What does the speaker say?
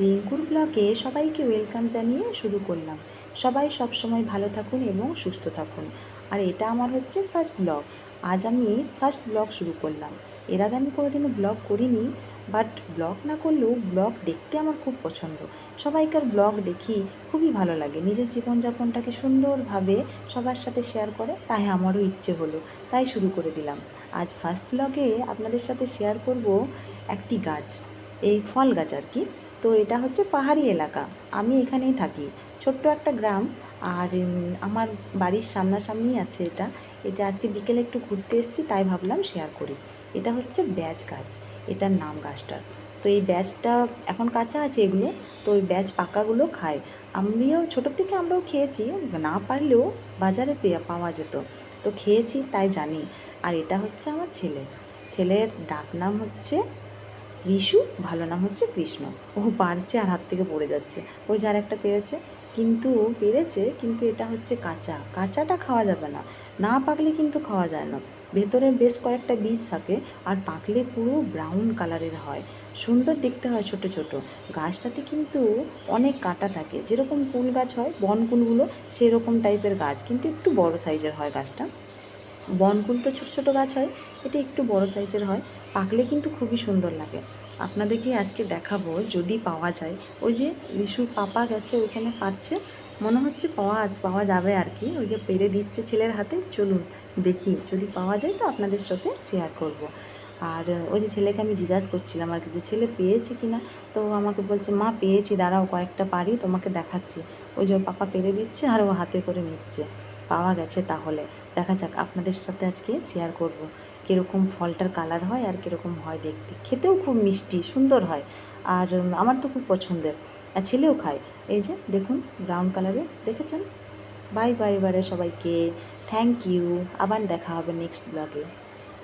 রিঙ্কুর ব্লগে সবাইকে ওয়েলকাম জানিয়ে শুরু করলাম। সবাই সব সময় ভালো থাকুন এবং সুস্থ থাকুন। আর এটা আমার হচ্ছে ফার্স্ট ব্লগ। আজ আমি ফার্স্ট ব্লগ শুরু করলাম। এর আগে আমি কোনোদিনও ব্লগ করিনি, বাট ব্লগ না করলেও ব্লগ দেখতে আমার খুব পছন্দ। সবাইকার ব্লগ দেখি, খুবই ভালো লাগে। নিজের জীবনযাপনটাকে সুন্দরভাবে সবার সাথে শেয়ার করে, তাই আমারও ইচ্ছে হলো, তাই শুরু করে দিলাম। আজ ফার্স্ট ব্লগে আপনাদের সাথে শেয়ার করব একটি গাছ, এই ফল গাছ আর কি। তো এটা হচ্ছে পাহাড়ি এলাকা, আমি এখানেই থাকি, ছোট্ট একটা গ্রাম। আর আমার বাড়ির সামনাসামনিই আছে এটা। এতে আজকে বিকেলে একটু ঘুরতে এসেছি, তাই ভাবলাম শেয়ার করি। এটা হচ্ছে ব্যাজ গাছ, এটার নাম গাছটার। তো এই ব্যাজটা এখন কাঁচা আছে এগুলো, তো ওই ব্যাজ পাকাগুলো খায়। আমিও ছোটোর থেকে আমরাও খেয়েছি, না পারলেও বাজারে পাওয়া যেত, তো খেয়েছি তাই জানি। আর এটা হচ্ছে আমার ছেলে, ছেলের ডাক নাম হচ্ছে রিশু, ভালো নাম হচ্ছে কৃষ্ণ। ও পারছে আর হাত থেকে পড়ে যাচ্ছে। ওই যে আর একটা পেরেছে, কিন্তু এটা হচ্ছে কাঁচা, কাঁচাটা খাওয়া যাবে না, না পাকলে কিন্তু খাওয়া যায় না। ভেতরে বেশ কয়েকটা বীজ থাকে, আর পাকলে পুরো ব্রাউন কালারের হয়, সুন্দর দেখতে হয় ছোট ছোট। গাছটাতে কিন্তু অনেক কাঁটা থাকে, যেরকম কুল গাছ হয় বনকুলগুলো, সেরকম টাইপের গাছ, কিন্তু একটু বড় সাইজের হয় গাছটা। বনকুল তো ছোটো ছোটো গাছ হয়, এটা একটু বড় সাইজের হয়, পাকলে কিন্তু খুবই সুন্দর লাগে। আপনাদেরকে আজকে দেখাবো যদি পাওয়া যায়। ওই যে রিশুর পাপা গেছে ওইখানে পারছে, মনে হচ্ছে পাওয়া পাওয়া যাবে আর কি। ওই যে পেরে দিচ্ছে ছেলের হাতে, চলুন দেখি যদি পাওয়া যায় তো আপনাদের সাথে শেয়ার করব। আর ওই যে ছেলেকে আমি জিজ্ঞাসা করছিলাম আর কি, যে ছেলে পেয়েছে কি না। তো আমাকে বলছে, মা পেয়েছি, দাঁড়াও কয়েকটা পারি তোমাকে দেখাচ্ছি। ওই যে ওর পাপা পেরে দিচ্ছে আর ও হাতে করে নিচ্ছে। পাওয়া গেছে তাহলে, দেখা যাক, আপনাদের সাথে আজকে শেয়ার করব কীরকম ফলটার কালার হয় আর কীরকম হয় দেখতে। খেতেও খুব মিষ্টি সুন্দর হয়, আর আমার তো খুব পছন্দের, আর ছেলেও খায়। এই যে দেখুন ব্রাউন কালারে, দেখেছেন। বাই বাই এবারে সবাইকে, থ্যাংক ইউ, আবার দেখা হবে নেক্সট ব্লগে।